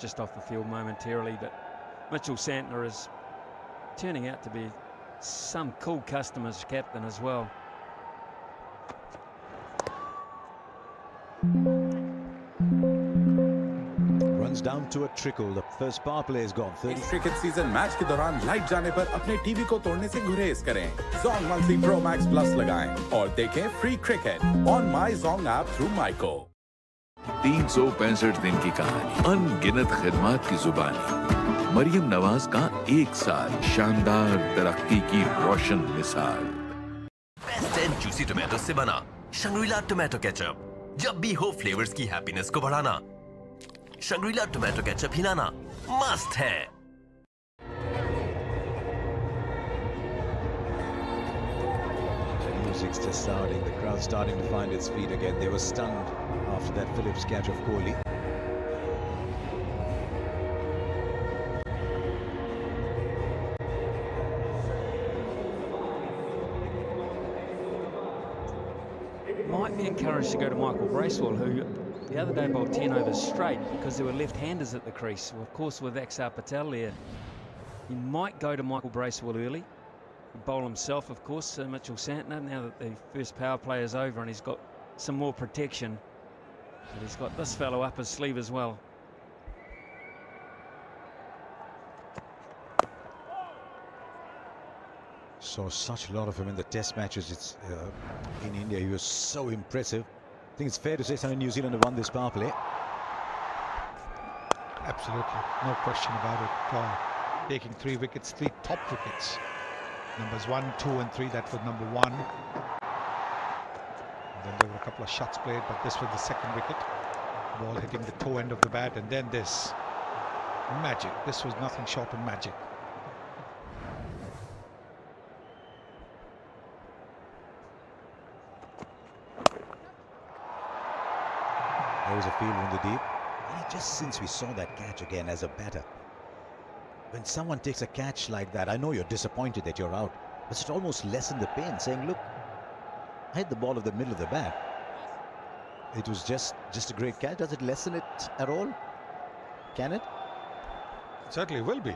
just off the field momentarily, but Mitchell Santner is turning out to be some cool customer's captain as well. Runs down to a trickle. The first power play is gone. 30 cricket season match के दौरान light जाने पर अपने TV को तोड़ने से गुरेज करें। Zong Monthly Pro Max Plus लगाएं और देखें free cricket on My Zong app through Myco। 365 दिन की कहानी, अनगिनत खिदमत की जुबानी, मरियम नवाज का एक साल, शानदार तरक्की की रोशन मिसाल। बेस्ट एंड जूसी टोमेटो से बना शंग्रीला टोमेटो केचप। जब भी हो फ्लेवर्स की हैप्पीनेस को बढ़ाना, शंग्रीला टोमेटो केचप हिलाना मस्त है। The music's just starting. The crowd starting to find its feet again. They were stunned after that Phillips catch of Kohli. Might be encouraged to go to Michael Bracewell, who the other day bowled 10 overs straight because there were left-handers at the crease. Well, of course, with Axar Patel there, he might go to Michael Bracewell early. Bowl himself, of course, Mitchell Santner, now that the first power play is over and he's got some more protection. But he's got this fellow up his sleeve as well. Saw such a lot of him in the test matches. In India, he was so impressive. I think it's fair to say New Zealand have won this power play. Absolutely, no question about it. Taking 3 wickets, 3 top wickets. Numbers 1, 2 and 3, that was number 1. And then there were a couple of shots played, but this was the second wicket. Ball hitting the toe end of the bat, and then this magic. This was nothing short of magic. There was a field in the deep. Just since we saw that catch again as a batter, when someone takes a catch like that, I know you're disappointed that you're out, but it almost lessened the pain, saying, look, I hit the ball of the middle of the bat. It was just a great catch. Does it lessen it at all? Can it? Certainly will be.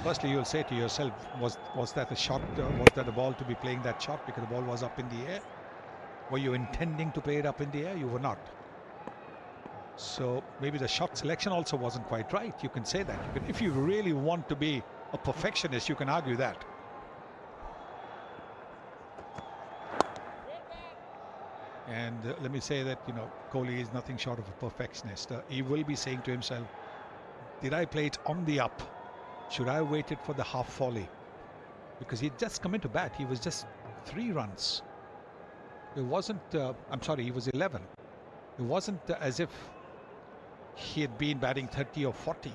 Firstly, you'll say to yourself, was that a shot? Was that a ball to be playing that shot because the ball was up in the air? Were you intending to play it up in the air? You were not. So maybe the shot selection also wasn't quite right. You can say that. If you really want to be a perfectionist, you can argue that. And let me say that, Kohli is nothing short of a perfectionist. He will be saying to himself, did I play it on the up? Should I have waited for the half volley? Because he'd just come into bat. He was just 3 runs. It wasn't, I'm sorry, he was 11. It wasn't as if he had been batting 30 or 40.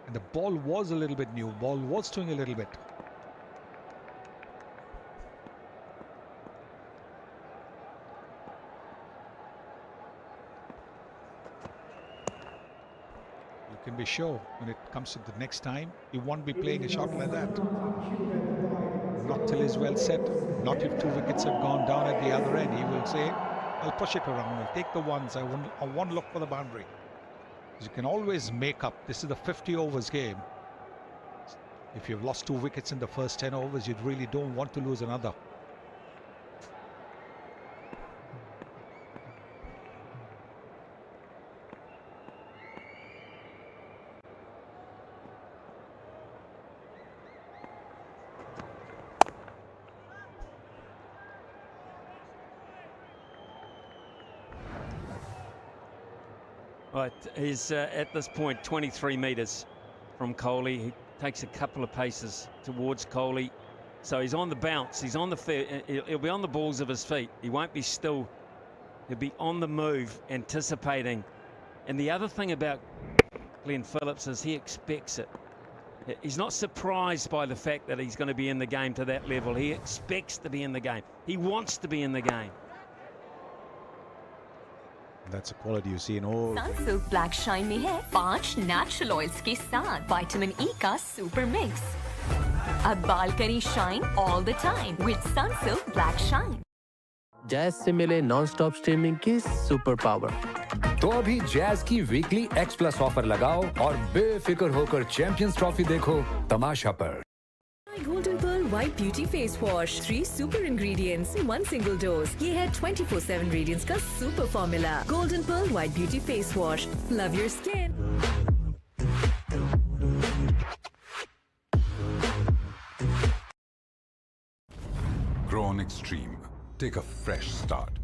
And the ball was a little bit new. Ball was doing a little bit. You can be sure when it comes to the next time, he won't be playing a shot like that. Not till he's well set. Not if 2 wickets have gone down at the other end. He will say, I'll push it around, I'll take the ones, I won't look for the boundary. You can always make up. This is the 50 overs game. If you've lost 2 wickets in the first 10 overs, you really don't want to lose another. Right, he's at this point 23 metres from Kohli. He takes a couple of paces towards Kohli. So he's on the bounce. He's on the he'll be on the balls of his feet. He won't be still. He'll be on the move, anticipating. And the other thing about Glenn Phillips is he expects it. He's not surprised by the fact that he's going to be in the game to that level. He expects to be in the game. He wants to be in the game. That's a quality you see in all. Sunsilk Black Shine में है 5 natural oils के साथ vitamin E का super mix. अब बाल करें shine all the time with Sunsilk Black Shine. जैसे मिले नॉन स्टॉप स्ट्रीमिंग की सुपर पावर। तो अभी जैज की वीकली X+ ऑफर लगाओ और बेफिक्र होकर चैंपियंस ट्रॉफी देखो तमाशा पर। Golden Pearl White Beauty Face Wash, 3 super ingredients, 1 single dose. ये है 24/7 radiance का super formula. Golden Pearl White Beauty Face Wash. Love your skin. Grow on Extreme. Take a fresh start.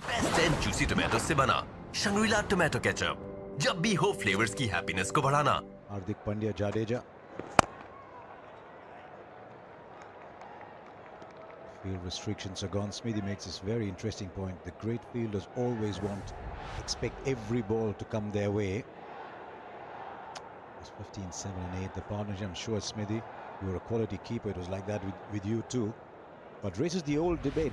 Best and juicy tomato से बना Shangrila tomato ketchup. जब भी हो flavours की happiness को बढ़ाना। Hardik Pandya, Jadeja. Field restrictions are gone. Smithy makes this very interesting point. The great fielders always expect every ball to come their way. It was 15, 7 and 8. The partnership, I'm sure, Smithy, you were a quality keeper. It was like that with you too. But raises the old debate.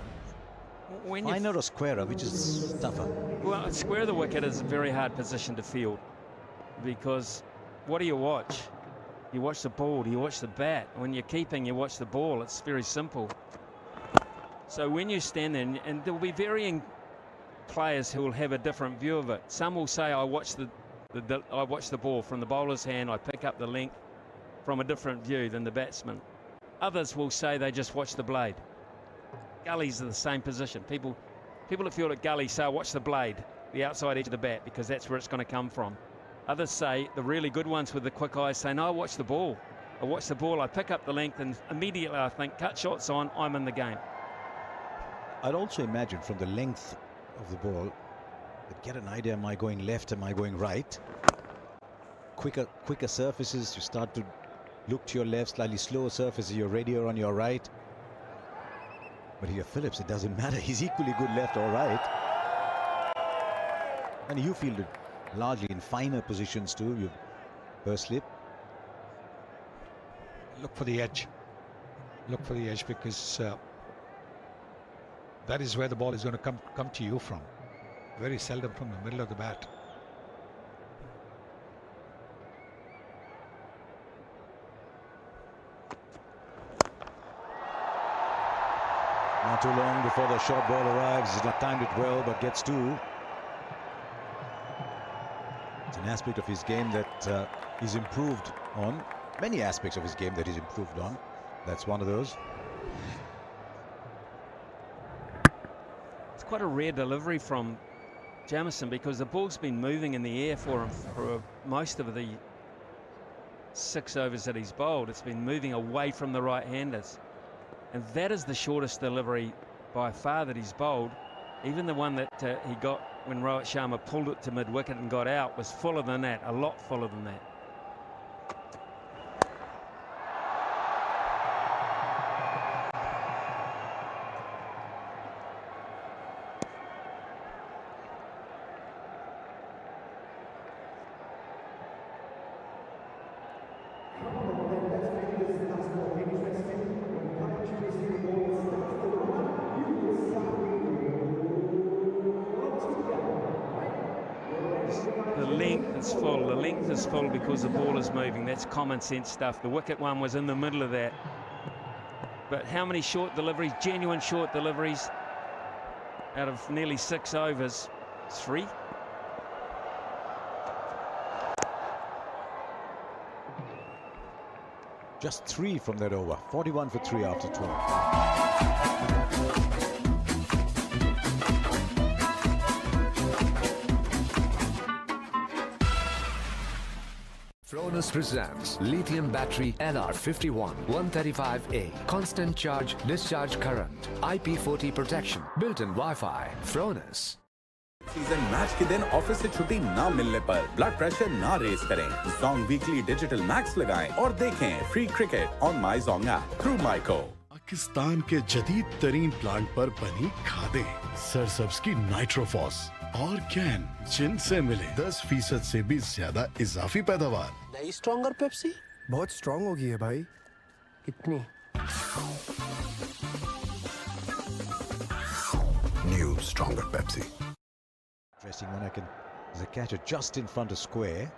Finer or squarer, which is tougher? Well, square the wicket is a very hard position to field, because what do you watch? You watch the ball, you watch the bat. When you're keeping, you watch the ball. It's very simple. So when you stand there, and there will be varying players who will have a different view of it. Some will say, I watch the ball from the bowler's hand, I pick up the length from a different view than the batsman. Others will say they just watch the blade. Gullies are the same position. People that field at gully say, I watch the blade, the outside edge of the bat, because that's where it's going to come from. Others say, the really good ones with the quick eyes say, no, I watch the ball. I watch the ball, I pick up the length, and immediately I think, cut shots on, I'm in the game. I'd also imagine from the length of the ball, you'd get an idea, am I going left, am I going right? Quicker surfaces, you start to look to your left, slightly slower surfaces, you're readier on your right. But here Phillips, it doesn't matter, he's equally good left or right. And you fielded largely in finer positions too, you burst slip. Look for the edge. Look for the edge, because that is where the ball is going to come to you from. Very seldom from the middle of the bat. Not too long before the short ball arrives. He's not timed it well, but gets two. It's an aspect of his game that he's improved on. Many aspects of his game that he's improved on. That's one of those. It's quite a rare delivery from Jamieson, because the ball's been moving in the air for him for most of the 6 overs that he's bowled. It's been moving away from the right-handers. And that is the shortest delivery by far that he's bowled. Even the one that he got when Rohit Sharma pulled it to mid-wicket and got out was fuller than that, a lot fuller than that. The length is full because the ball is moving. That's common sense stuff. The wicket one was in the middle of that. But how many short deliveries, genuine short deliveries, out of nearly 6 overs? 3? Just 3 from that over. 41 for 3 after 12. Fronus presents lithium battery LR51 135A. Constant charge, discharge current. IP40 protection. Built-in Wi-Fi. Fronus. Season match के दिन office से छुट्टी ना मिलने पर blood pressure ना raise करें। Zong weekly digital max लगाएं और देखें free cricket on my Zong app through Myco. Pakistan के जदीद तरीन प्लांट पर बनी खादें, सरसब्ज की नाइट्रोफॉस और कैन, जिनसे मिले 10% से भी ज्यादा इजाफी पैदावार। नई स्ट्रॉन्गर पेप्सी बहुत स्ट्रॉन्ग होगी है भाई। कितनी? New stronger Pepsi. Interesting one. There's a catcher just in front of square.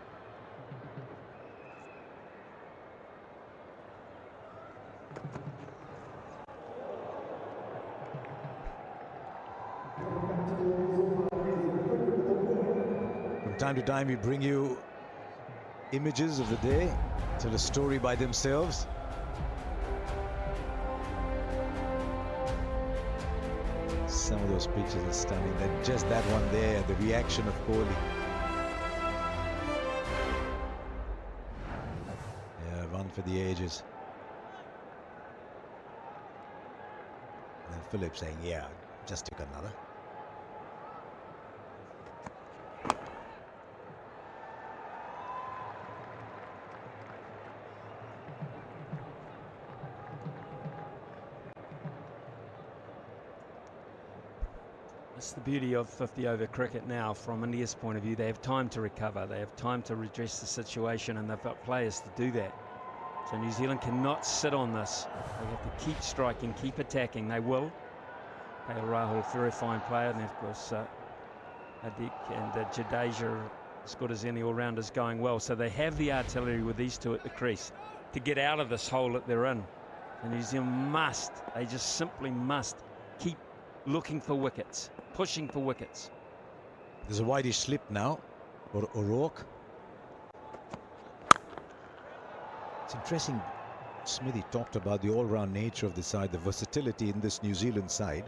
From time to time, we bring you images of the day, tell a story by themselves. Some of those pictures are stunning. That just that one there, the reaction of Kohli. Yeah, one for the ages. And then Phillips saying, yeah, just took another. That's the beauty of 50-over cricket now from India's point of view. They have time to recover. They have time to redress the situation, and they've got players to do that. So New Zealand cannot sit on this. They have to keep striking, keep attacking. They will. KL Rahul, very fine player, and of course Hadik and Jadeja, as good as any all-rounders, going well. So they have the artillery with these two at the crease to get out of this hole that they're in. And New Zealand must, they just simply must keep looking for wickets, pushing for wickets. There's a wideish slip now for O'Rourke. It's interesting, Smithy talked about the all-round nature of the side, the versatility in this New Zealand side.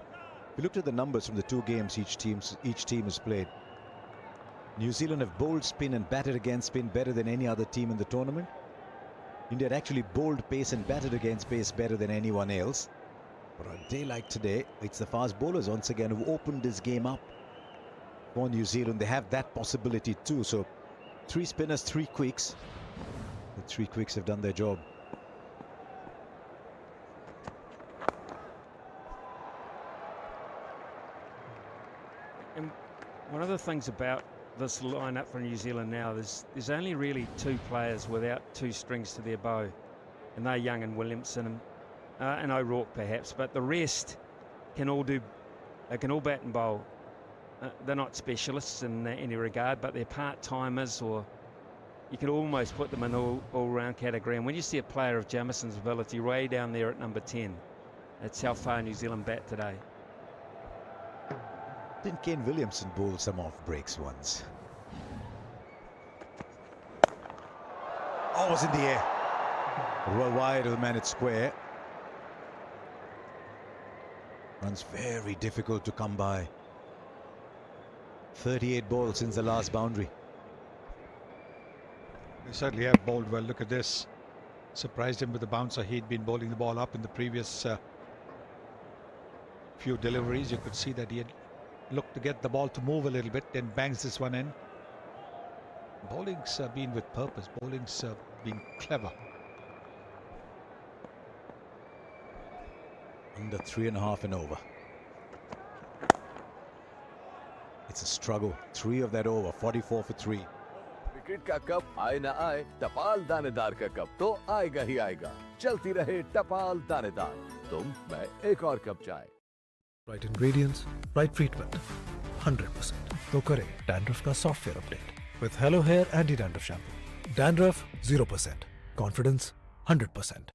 We looked at the numbers from the two games each team has played. New Zealand have bowled spin and batted against spin better than any other team in the tournament. India had actually bowled pace and batted against pace better than anyone else. But on a day like today, it's the fast bowlers once again who opened this game up for New Zealand. They have that possibility too. So 3 spinners, 3 quicks. The 3 quicks have done their job. And one of the things about this lineup for New Zealand now, there's only really 2 players without 2 strings to their bow, and they're Young and Williamson and O'Rourke perhaps, but the rest can all do. They can all bat and bowl. They're not specialists in any regard, but they're part-timers, or you can almost put them in all-round category. And when you see a player of Jamison's ability way down there at number 10, that's how far New Zealand bat today. Didn't Kane Williamson bowl some off breaks once? Oh, it was in the air. Well wide of the man at square. Runs very difficult to come by. 38 balls since the last boundary. They certainly have bowled well. Look at this. Surprised him with the bouncer. He'd been bowling the ball up in the previous few deliveries. You could see that he had looked to get the ball to move a little bit, then bangs this one in. Bowling's been with purpose. Bowling's been clever. Under 3.5 and over. It's a struggle. 3 of that over. 44 for 3. Cricket का cup आए ना आए, टपाल दानेदार का cup तो आएगा ही आएगा। चलती रहे टपाल दानेदार, तुम मैं एक और कप चाय। Right ingredients, right treatment, 100%. तो करें डैंड्रफ का software update with Hello Hair Anti-Dandruff Shampoo. Dandruff 0%, confidence 100%.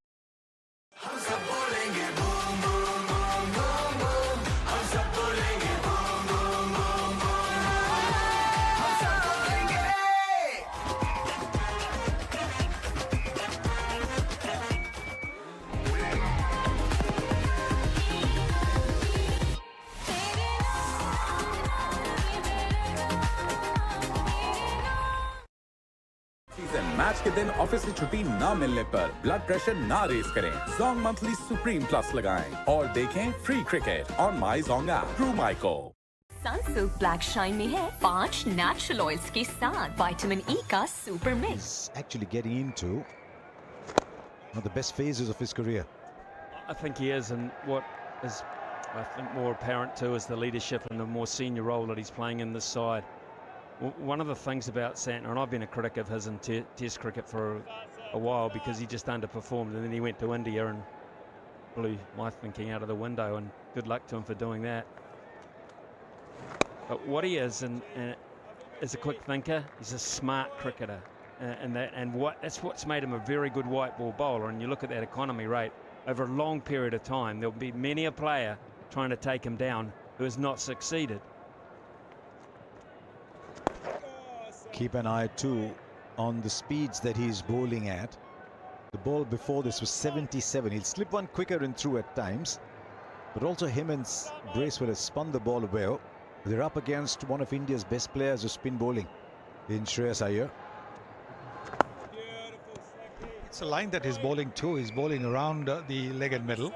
Match के दिन ऑफिस से छुट्टी ना मिलने पर ब्लड प्रेशर ना रेस करें, जोंग मंथली सुप्रीम प्लस लगाएं और देखें free cricket on my Zong app through Myco. Sunsilk black shine में है 5 नेचुरल ऑयल्स के साथ विटामिन ई का super mix. Actually getting into one of the best phases of his career. I think he is, and what is I think more apparent too is the leadership and the more senior role that he's playing in this side. One of the things about Santner, and I've been a critic of his in Test cricket for a while because he just underperformed, and then he went to India and blew my thinking out of the window, and good luck to him for doing that. But what he is, and is a quick thinker, he's a smart cricketer, that's what's made him a very good white ball bowler. And you look at that economy rate over a long period of time, there'll be many a player trying to take him down who has not succeeded. Keep an eye too on the speeds that he's bowling at. The ball before this was 77. He'll slip one quicker and through at times, but also him and Bracewell has spun the ball well. They're up against one of India's best players of spin bowling in Shreyas Iyer. It's a line that he's bowling to. He's bowling around the leg and middle,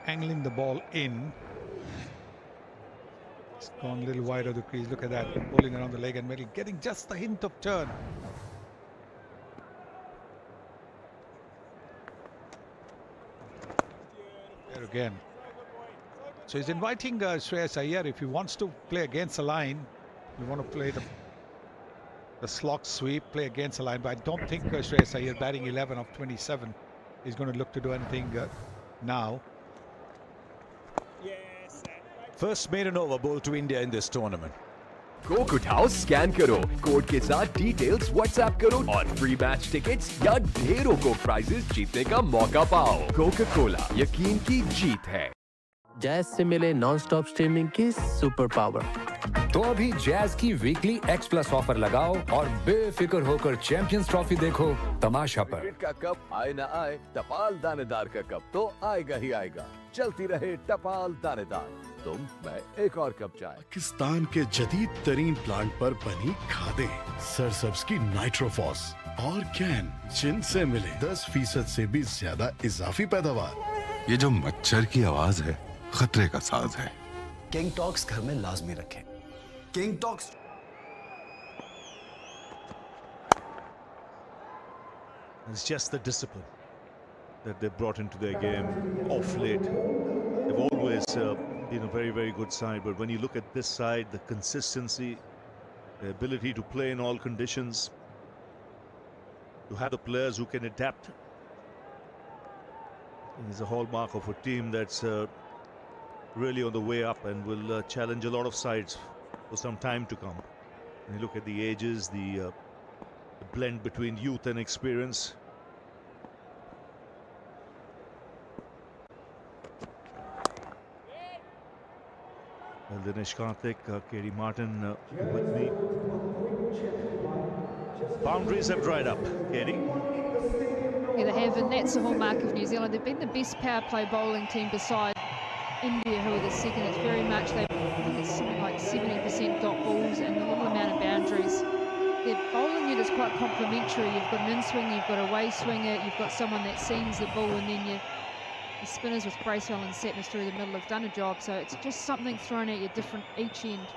angling the ball in. It's gone a little wide of the crease. Look at that, bowling around the leg and middle, getting just a hint of turn. There again. So he's inviting Shreyas Iyer, if he wants to play against a line, you want to play the slog sweep, play against a line. But I don't think Shreyas Iyer, batting 11 of 27, is going to look to do anything now. First maiden over bowled to India in this tournament. Coke उठाओ, scan करो, code के साथ details WhatsApp करो और free match tickets या ढेरों को prices जीतने का मौका पाओ। कोका कोला, यकीन की जीत है। जैज से मिले नॉन-स्टॉप स्ट्रीमिंग की सुपर पावर। तो अभी जैज की वीकली X+ ऑफर लगाओ और बेफिक्र होकर चैंपियंस ट्रॉफी देखो तमाशा पर। क्रिकेट का कप आए ना आए, टपाल दानेदार का कप तो आएगा ही आएगा। चलती रहे टपाल दानेदार, तुम मैं एक और कप चाय। पाकिस्तान के जदीद तरीन प्लांट पर बनी खादें, सरसब्ज की नाइट्रोफॉस और कैन, जिनसे मिले 10% से भी ज्यादा इजाफी पैदावार। ये जो मच्छर की आवाज है, खतरे का साज है। किंग टॉक्स घर में लाजमी रखें। King talks. It's just the discipline that they've brought into their game off late. They've always been a very, very good side, but when you look at this side, the consistency, the ability to play in all conditions, to have the players who can adapt, is a hallmark of a team that's really on the way up and will challenge a lot of sides for some time to come. And you look at the ages, the blend between youth and experience. Well, Dinesh Karthik, Katie Martin with me. Boundaries have dried up, Katie. Yeah, they have, and that's the hallmark of New Zealand. They've been the best power play bowling team beside India, who are the second. It's very much, I think it's something like 70% dot balls and a little amount of boundaries. Their bowling unit is quite complementary. You've got an in-swinger, you've got a way swinger, you've got someone that seams the ball, and then the spinners with Bracewell and Satnus through the middle have done a job. So it's just something thrown at you different each end.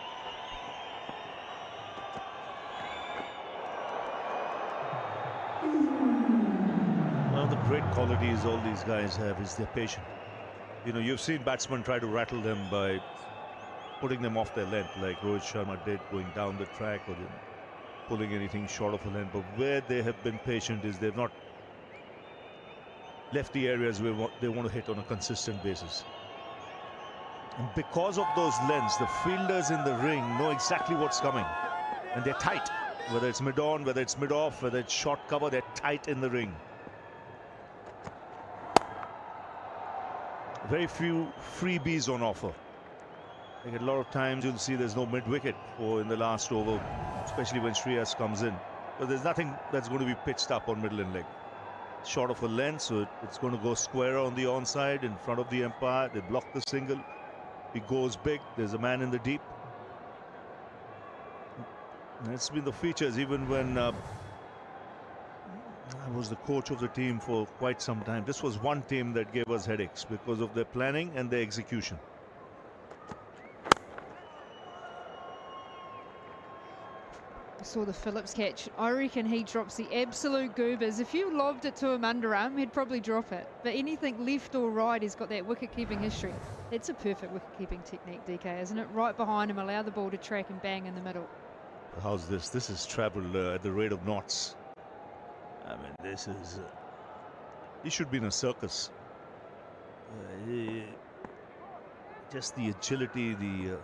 One of the great qualities all these guys have is their patience. You know, you've seen batsmen try to rattle them by putting them off their length, like Rohit Sharma did, going down the track or pulling anything short of a length. But where they have been patient is they've not left the areas where they want to hit on a consistent basis. And because of those lengths, the fielders in the ring know exactly what's coming. And they're tight. Whether it's mid-on, whether it's mid-off, whether it's short cover, they're tight in the ring. Very few freebies on offer. Like a lot of times you'll see there's no mid-wicket or in the last over, especially when Shreyas comes in. But there's nothing that's going to be pitched up on middle and leg. Short of a length, so it's going to go square on the onside in front of the umpire. They block the single. It goes big. There's a man in the deep. And it's been the features even when I was the coach of the team for quite some time. This was one team that gave us headaches because of their planning and their execution. Saw the Phillips catch. I reckon he drops the absolute goobers. If you lobbed it to him underarm, he'd probably drop it. But anything left or right, he's got that wicket-keeping history. It's a perfect wicket-keeping technique, DK, isn't it? Right behind him, allow the ball to track and bang in the middle. How's this? This is travel at the rate of knots. I mean, this is... he should be in a circus. Just the agility, the